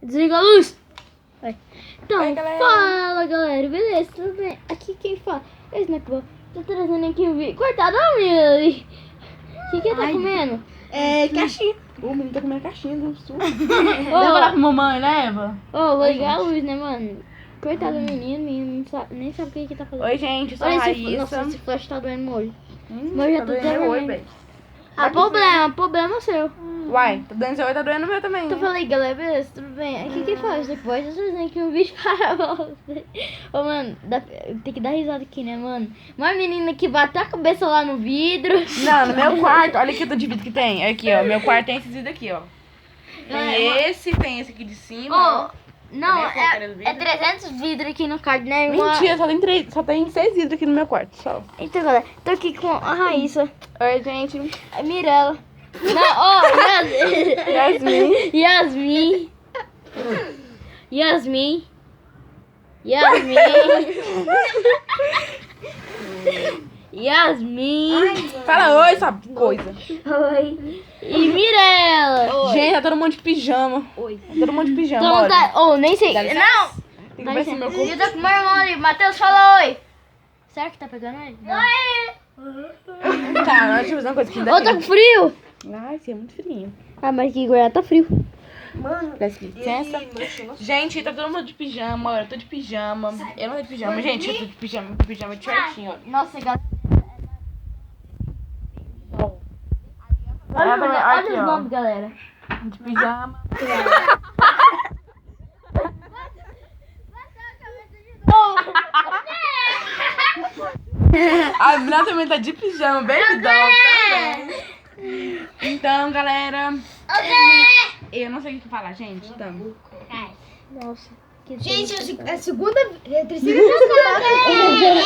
Desliga a luz. Vai. Então, Oi, galera. fala galera, beleza? Tudo bem? Aqui quem fala? É Snackball. Tô trazendo aqui o vídeo. Coitado da menina ali. O que tá comendo? É, caixinha. O menino tá comendo caixinha do sul. Ô, Leva lá pra mamãe, leva. Ô, vou Oi, ligar a gente. luz, né, mano? Coitado do menino não sabe, nem sabe o que tá fazendo. Oi, gente, eu sou a Olha Raíssa. nossa, esse flash tá doendo no olho. Mas já tá tô doendo até meu olho, vendo. velho. Problema seu. Uai, tá doendo seu olho, tá doendo o meu também. Então falei, galera, beleza, tudo bem? Aqui quem faz depois, eu tô trazendo aqui um vídeo para você. Ô, mano, tem que dar risada aqui, né, mano? Uma menina que bateu a cabeça lá no vidro. Não, no meu quarto, olha aqui o de vidro que tem. Aqui, ó, meu quarto tem esses vidros aqui, ó. Tem esse aqui de cima, ó. Ô, não, Cadê a porcaria do vidro? é 300 vidros aqui no card, né? Mentira, só tem 6 vidros aqui no meu quarto, só. Então, galera, tô aqui com a Raíssa, Oi, gente. a Mirella. Não, Yasmin. Yasmin. Yasmin. Yasmin. Fala oi, sabe coisa. Oi. E Mirella. Gente, tá todo mundo de pijama. Oi. Tá todo mundo de pijama, Então olha. tá. Oh, nem sei. Dá licença. Não! Tem que ver se meu corpo... Eu tô com meu irmão ali. Matheus, fala oi. Será que tá pegando ele? Oi. Tá, deixa eu fazer uma coisa aqui. Ô, tá com frio? Ai, sim, é muito frio. Ah, mas aqui em Goiás tá frio. Mano, dá licença. Gente, tá todo mundo de pijama, olha, eu tô de pijama. Eu não tô de pijama, gente, eu tô de pijama de shortinho, ó. Nossa, galera. Ela também, Olha aqui, os ó. nomes, galera. De pijama. A menina também tá de pijama, bem doll também. Então, galera, eu não sei o que falar, gente. Então. Nossa. Que Gente, triste. é a segunda, é a terceira vez.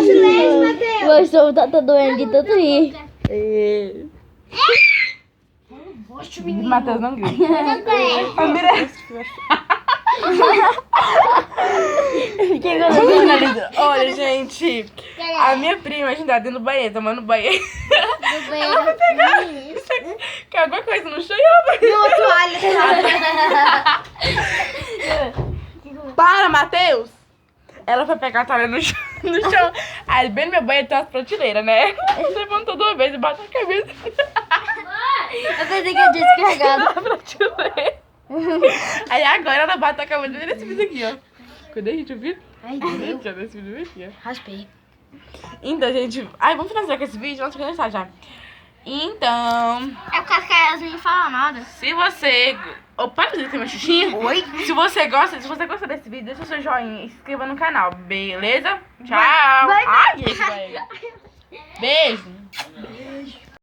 Silêncio, Matheus. Meu estômago tá doendo de tanto rir. Matheus não grita. A Mirella. Quem gosta Olha, gente, a minha prima, a gente tá dentro do banheiro, tomando banheiro. do banheiro? Cagou coisa no chão e ela Toalha. Para, Matheus! Ela foi pegar a toalha no chão. Aí, bem no meu banheiro tem umas prateleiras, né? Levantou duas vezes e bateu a cabeça Eu pensei que eu tinha descarregado. na prateleira. Aí agora ela bateu a cabeça nesse vídeo aqui, ó. Cadê, gente, o vídeo? Ai, Deus. Cadê esse vídeo aqui, ó? Raspei. Então, gente... Ai, vamos finalizar com esse vídeo? Vamos começar já. Então... É por causa que a Yasmin não fala nada. Se você... Opa, você tem uma xuxinha? Oi? Se você gosta desse vídeo, deixa o seu joinha e se inscreva no canal, beleza? Tchau! Vai. Ai, esse vai. Beijo!